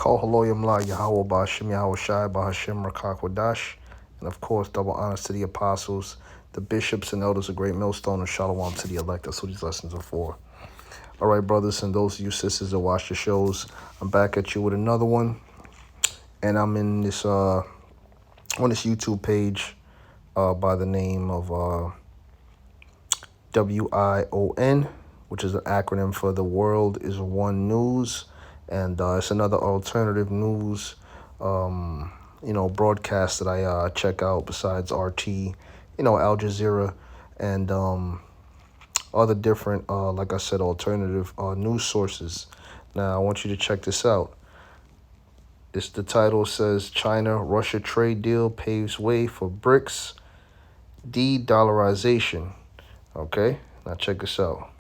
Kol Haloyim La Yahweh Ba'Hashem Yahweh Shai Ba'Hashem Rakak Wadash. And of course, double honors to the apostles, the bishops and elders of Great Millstone, and shalom to the elect. That's what these lessons are for. All right, brothers, and those of you sisters that watch the shows, I'm back at you with another one. And I'm in this on this YouTube page by the name of WION, which is an acronym for The World is One News. And it's another alternative news broadcast that I check out besides RT, Al Jazeera, and other different, like I said, alternative news sources. Now, I want you to check this out. The title says, China-Russia trade deal paves way for BRICS de-dollarization. Okay, now check this out.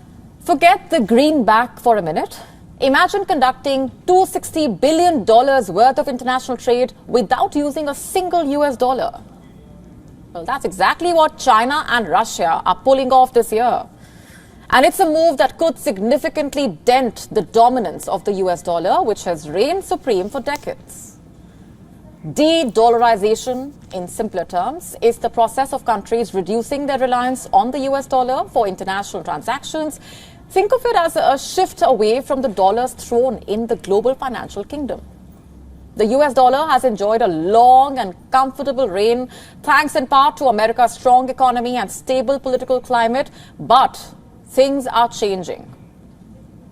Forget the greenback for a minute. Imagine conducting $260 billion worth of international trade without using a single US dollar. Well, that's exactly what China and Russia are pulling off this year. And it's a move that could significantly dent the dominance of the US dollar, which has reigned supreme for decades. De-dollarization, in simpler terms, is the process of countries reducing their reliance on the US dollar for international transactions. Think of it as a shift away from the dollar's throne in the global financial kingdom. The US dollar has enjoyed a long and comfortable reign, thanks in part to America's strong economy and stable political climate, but things are changing.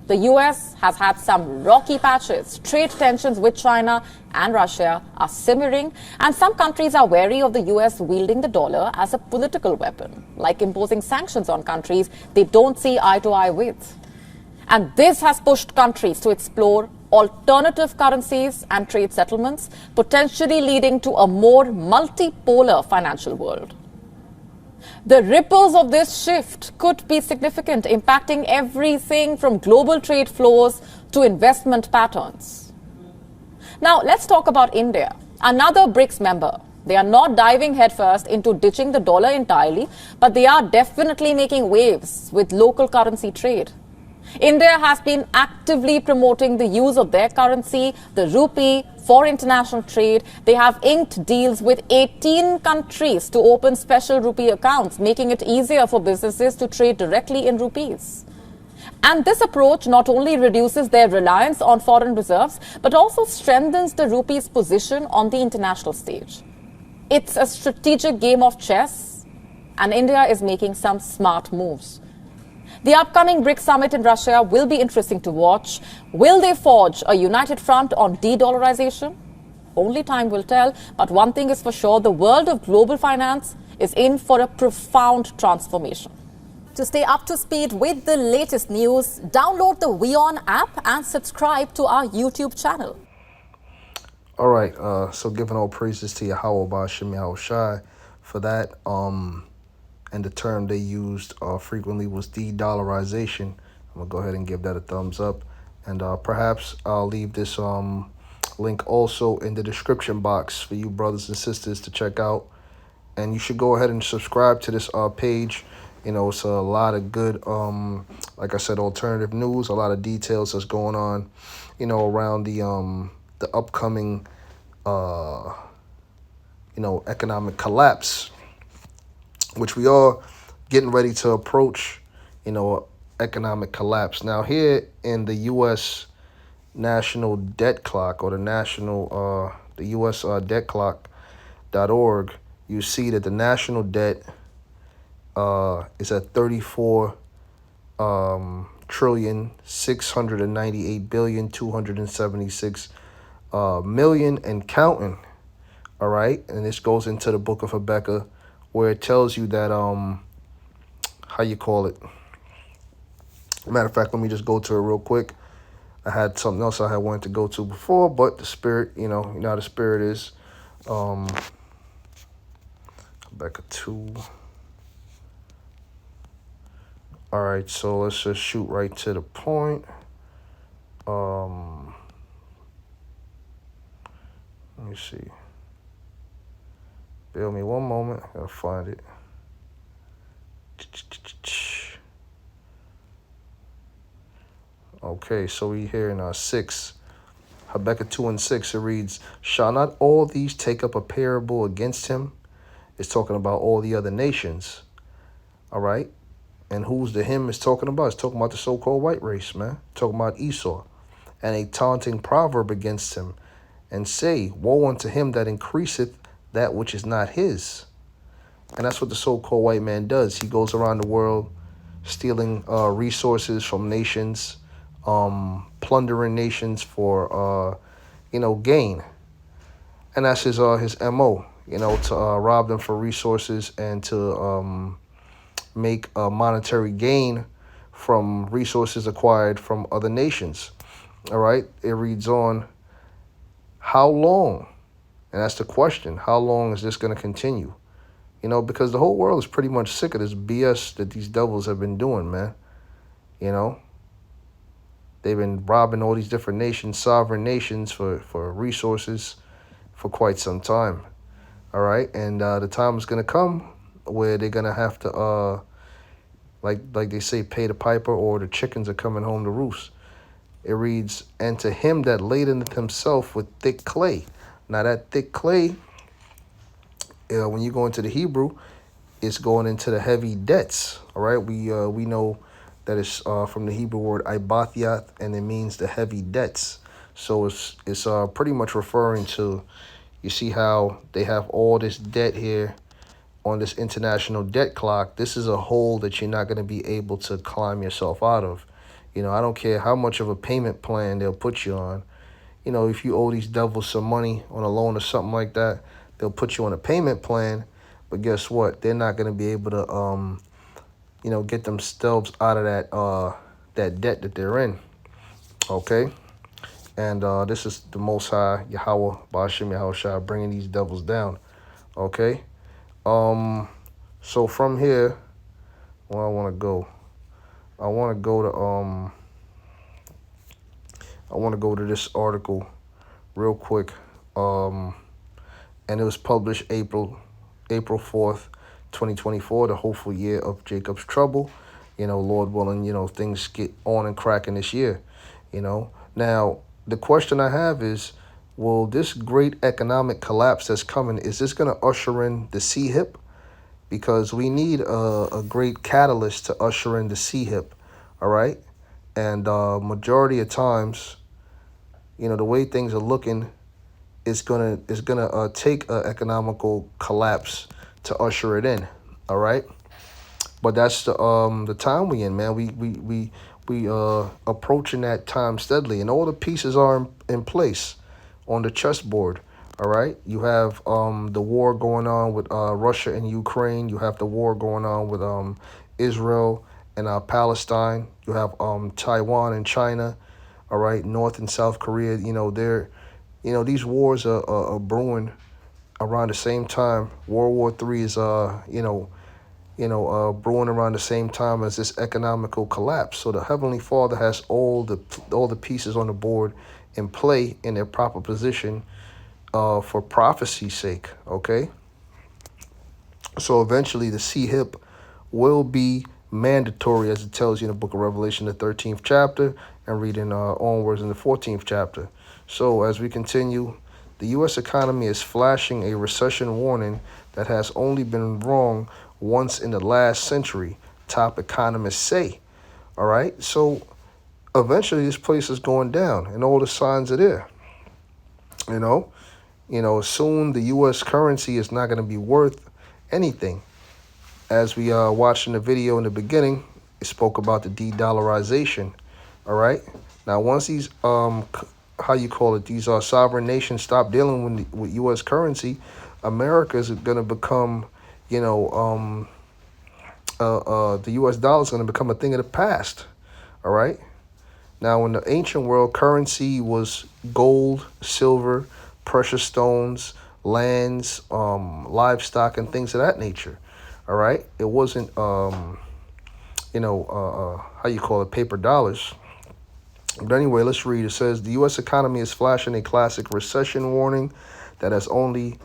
The US has had some rocky patches. Trade tensions with China and Russia are simmering, and some countries are wary of the US wielding the dollar as a political weapon, like imposing sanctions on countries they don't see eye to eye with. And this has pushed countries to explore alternative currencies and trade settlements, potentially leading to a more multipolar financial world. The ripples of this shift could be significant, impacting everything from global trade flows to investment patterns. Now, let's talk about India, another BRICS member. They are not diving headfirst into ditching the dollar entirely, but they are definitely making waves with local currency trade. India has been actively promoting the use of their currency, the rupee, for international trade. They have inked deals with 18 countries to open special rupee accounts, making it easier for businesses to trade directly in rupees. And this approach not only reduces their reliance on foreign reserves, but also strengthens the rupee's position on the international stage. It's a strategic game of chess, and India is making some smart moves. The upcoming BRICS summit in Russia will be interesting to watch. Will they forge a united front on de-dollarization? Only time will tell, but one thing is for sure, the world of global finance is in for a profound transformation. To stay up to speed with the latest news, download the WION app and subscribe to our YouTube channel. All right, so giving all praises to Yahweh Ba'Hashem Yahweh Shai for that. And the term they used frequently was de-dollarization. I'm going to go ahead and give that a thumbs up. And perhaps I'll leave this link also in the description box for you brothers and sisters to check out. And you should go ahead and subscribe to this page. It's a lot of good, like I said, alternative news, a lot of details that's going on, around the upcoming, economic collapse, which we are getting ready to approach, economic collapse. Now, here in the U.S. national debt clock, or the U.S. debt clock.org, you see that the national debt is at 34 trillion 698 billion 276 million and counting. All right, and this goes into the book of Habakkuk, where it tells you that, matter of fact, let me just go to it real quick. I had something else I had wanted to go to before, but the spirit, you know how the spirit is. Habakkuk 2. All right, so let's just shoot right to the point. Let me see. Bear me one moment. I gotta find it. Okay, so we here in 6. Habakkuk 2:6, it reads, shall not all these take up a parable against him? It's talking about all the other nations. All right. And who's the him is talking about? It's talking about the so-called white race, man. Talking about Esau. And a taunting proverb against him, and say, woe unto him that increaseth that which is not his. And that's what the so-called white man does. He goes around the world stealing resources from nations, plundering nations for gain. And that's his MO, to rob them for resources and to make a monetary gain from resources acquired from other nations. All right, it reads on, how long? And that's the question. How long is this going to continue? Because the whole world is pretty much sick of this BS that these devils have been doing, man. You know, they've been robbing all these different nations, sovereign nations, for resources for quite some time. All right, and the time is going to come where they're going to have to, like they say, pay the piper, or the chickens are coming home to roost. It reads, and to him that ladeneth himself with thick clay. Now that thick clay, when you go into the Hebrew, it's going into the heavy debts. All right, we know that it's from the Hebrew word ibathiath, and it means the heavy debts. So it's pretty much referring to, you see how they have all this debt here on this international debt clock. This is a hole that you're not going to be able to climb yourself out of. I don't care how much of a payment plan they'll put you on. If you owe these devils some money on a loan or something like that, they'll put you on a payment plan. But guess what? They're not going to be able to, get themselves out of that debt that they're in. Okay? And this is the Most High, Yahweh, Ba'ashem Yahushua, bringing these devils down. Okay? So from here, where I want to go? I want to go to this article real quick. And it was published April 4th, 2024, the hopeful year of Jacob's trouble. Lord willing, things get on and cracking this year. Now the question I have is, will this great economic collapse that's coming, is this going to usher in the C-HIP? Because we need a great catalyst to usher in the C-HIP, all right? And majority of times, the way things are looking, it's gonna take an economical collapse to usher it in, all right? But that's the time we in, man. We approaching that time steadily, and all the pieces are in place on the chessboard. All right, you have the war going on with Russia and Ukraine. You have the war going on with Israel and Palestine. You have Taiwan and China. All right, North and South Korea. These wars are brewing around the same time. World War III is brewing around the same time as this economical collapse. So the Heavenly Father has all the pieces on the board in play in their proper position. For prophecy's sake, okay? So eventually the C-HIP will be mandatory, as it tells you in the book of Revelation, the 13th chapter, and reading onwards in the 14th chapter. So as we continue, the U.S. economy is flashing a recession warning that has only been wrong once in the last century, top economists say. All right? So eventually this place is going down, and all the signs are there, soon the U.S. currency is not going to be worth anything. As we watched in the video in the beginning, it spoke about the de-dollarization. All right. Now, once these these sovereign nations stop dealing with U.S. currency, America is going to become, the U.S. dollar is going to become a thing of the past. All right. Now, in the ancient world, currency was gold, silver, precious stones, lands, livestock, and things of that nature. All right, it wasn't paper dollars. But anyway, let's read. It says the U.S. economy is flashing a classic recession warning that has only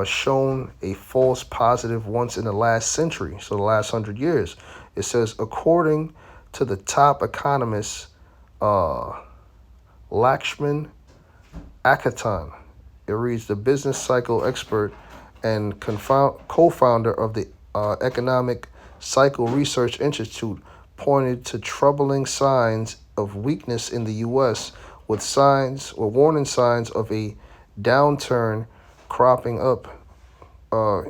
shown a false positive once in the last century, so the last 100 years. It says, according to the top economists, Lakshman Akaton. It reads, the business cycle expert and co-founder of the Economic Cycle Research Institute, pointed to troubling signs of weakness in the U.S. with warning signs of a downturn cropping up uh,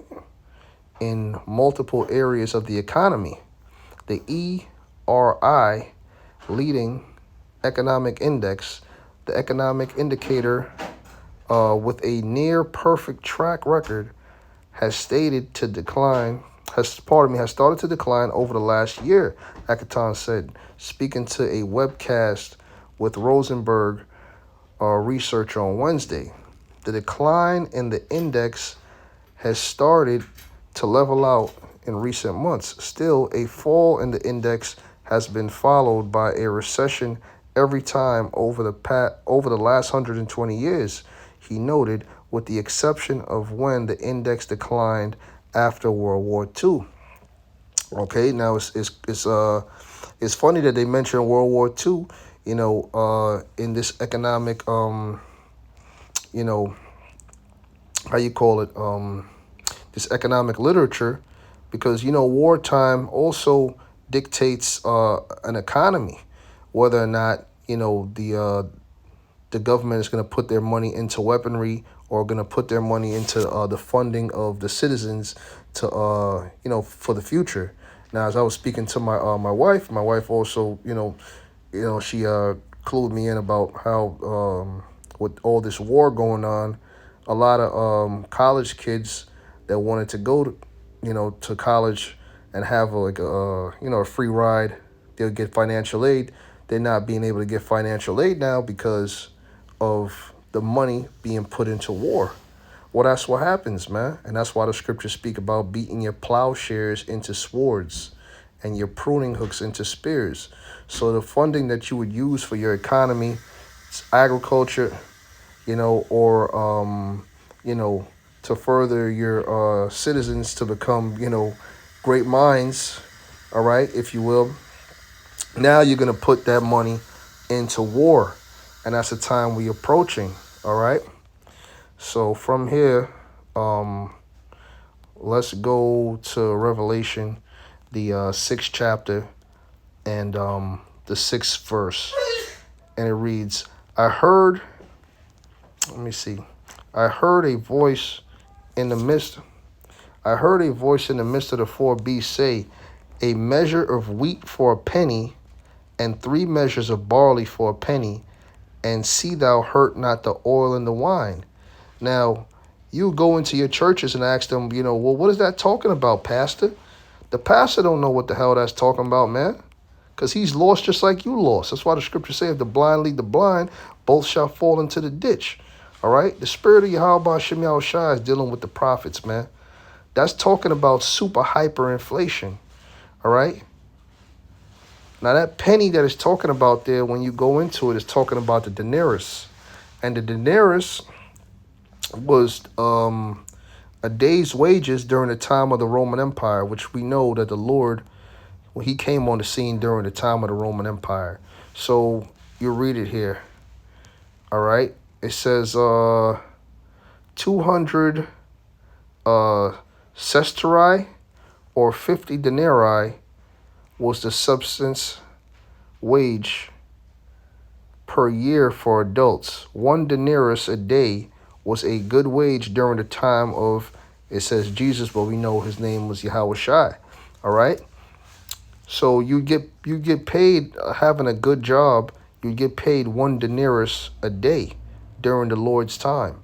in multiple areas of the economy. The ERI, leading economic index, the economic indicator with a near perfect track record, has stated to decline. Has started to decline over the last year, Akaton said, speaking to a webcast with Rosenberg Research on Wednesday. The decline in the index has started to level out in recent months. Still, a fall in the index has been followed by a recession every time over the last 120 years, he noted, with the exception of when the index declined after World War II. Okay, now it's funny that they mention World War II, in this economic you know, how you call it, this economic literature, because wartime also dictates an economy, whether or not the government is going to put their money into weaponry or going to put their money into the funding of the citizens to for the future. Now, as I was speaking to my wife also she clued me in about how with all this war going on, a lot of college kids that wanted to go to college and have a free ride, they'll get financial aid. They're not being able to get financial aid now because of the money being put into war. Well, that's what happens, man. And that's why the scriptures speak about beating your plowshares into swords and your pruning hooks into spears. So the funding that you would use for your economy, it's agriculture, or to further your citizens to become, great minds, all right, if you will. Now you're gonna put that money into war, and that's the time we're approaching. All right. So from here, let's go to Revelation, the sixth chapter, and the sixth verse, and it reads, "I heard." Let me see. I heard a voice in the midst. I heard a voice in the midst of the four beasts say, "A measure of wheat for a penny, and 3 measures of barley for a penny, and see thou hurt not the oil and the wine." Now, you go into your churches and ask them, well, what is that talking about, Pastor? The pastor don't know what the hell that's talking about, man, because he's lost just like you lost. That's why the scripture says, if the blind lead the blind, both shall fall into the ditch. All right? The spirit of Yahweh Shem Yahushua is dealing with the prophets, man. That's talking about super hyperinflation. All right? Now, that penny that is talking about there, when you go into it, is talking about the denarius. And the denarius was a day's wages during the time of the Roman Empire, which we know that the Lord, when he came on the scene during the time of the Roman Empire. So you read it here. All right. It says 200 sestertii, or 50 denarii, was the substance wage per year for adults. 1 denarius a day was a good wage during the time of, it says Jesus, but we know his name was Yahweh Shai. All right. So you get paid having a good job. You get paid 1 denarius a day during the Lord's time.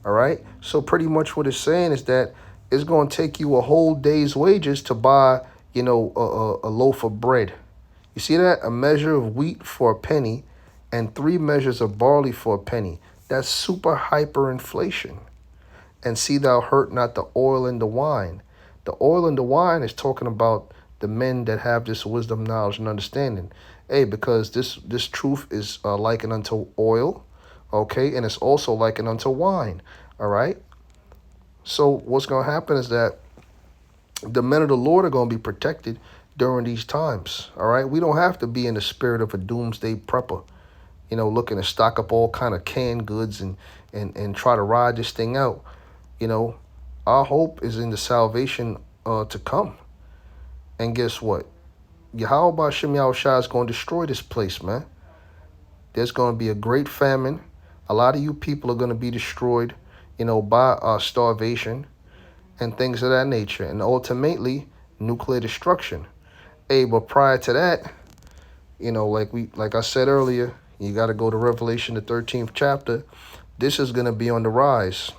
All right. So pretty much what it's saying is that it's going to take you a whole day's wages to buy, a loaf of bread. You see that? A measure of wheat for a penny and 3 measures of barley for a penny. That's super hyperinflation. And see thou hurt not the oil and the wine. The oil and the wine is talking about the men that have this wisdom, knowledge, and understanding. Hey, because this truth is likened unto oil, okay, and it's also likened unto wine, all right? So what's going to happen is that the men of the Lord are going to be protected during these times, all right? We don't have to be in the spirit of a doomsday prepper, looking to stock up all kind of canned goods and and try to ride this thing out. You know, our hope is in the salvation to come. And guess what? Yahweh Ba'Shem Yahushua is going to destroy this place, man. There's going to be a great famine. A lot of you people are going to be destroyed, by starvation and things of that nature, and ultimately nuclear destruction. Hey, but prior to that, like I said earlier, you got to go to Revelation the 13th chapter. This is going to be on the rise.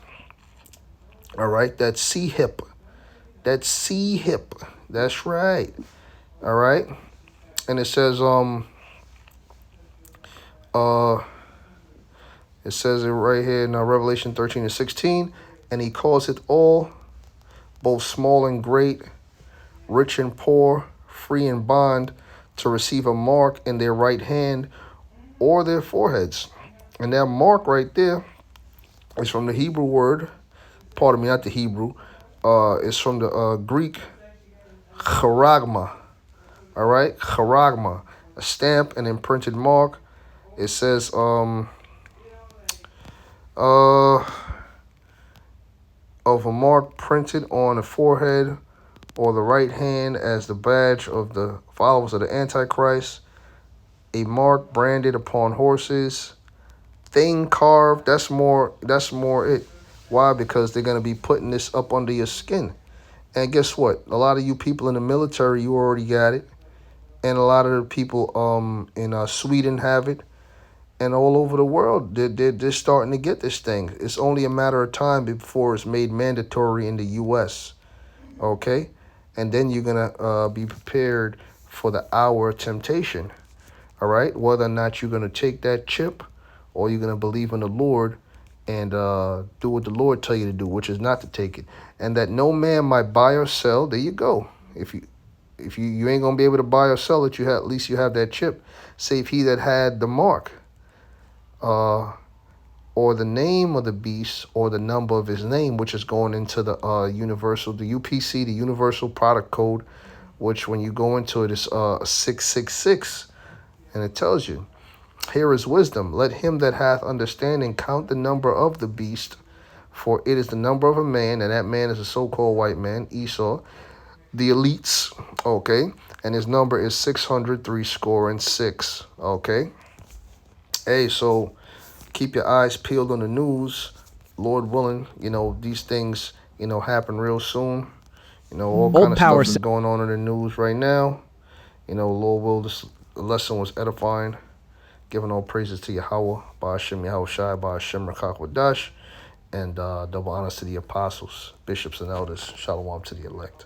All right, that C hip, that's right. All right, and it says uh it says it right here in Revelation 13 and 16, and he calls it all, both small and great, rich and poor, free and bond, to receive a mark in their right hand or their foreheads. And that mark right there is from the Hebrew word, pardon me, not the Hebrew, it's from the Greek charagma. All right, charagma, a stamp, an imprinted mark. It says of a mark printed on the forehead or the right hand as the badge of the followers of the Antichrist, a mark branded upon horses, thing carved. That's more it. Why? Because they're gonna be putting this up under your skin. And guess what? A lot of you people in the military, you already got it, and a lot of the people in Sweden have it, and all over the world, they're starting to get this thing. It's only a matter of time before it's made mandatory in the U.S. Okay, and then you're gonna be prepared for the hour of temptation. All right, whether or not you're gonna take that chip, or you're gonna believe in the Lord and do what the Lord tell you to do, which is not to take it, and that no man might buy or sell. There you go. If you ain't gonna be able to buy or sell it, at least you have that chip. Save he that had the mark, or the name of the beast, or the number of his name, which is going into the the UPC, the Universal Product Code, which when you go into it is 666, and it tells you, here is wisdom. Let him that hath understanding count the number of the beast, for it is the number of a man, and that man is a so-called white man, Esau, the elites, okay, and his number is 603 score and six, okay. Hey, so keep your eyes peeled on the news. Lord willing, these things, happen real soon. All kind Old of power stuff is going on in the news right now. Lord will, this lesson was edifying. Giving all praises to Yahweh, Ba'Shem Yahushai, Ba'Shem Rakakwadash, and double honors to the apostles, bishops, and elders. Shalom to the elect.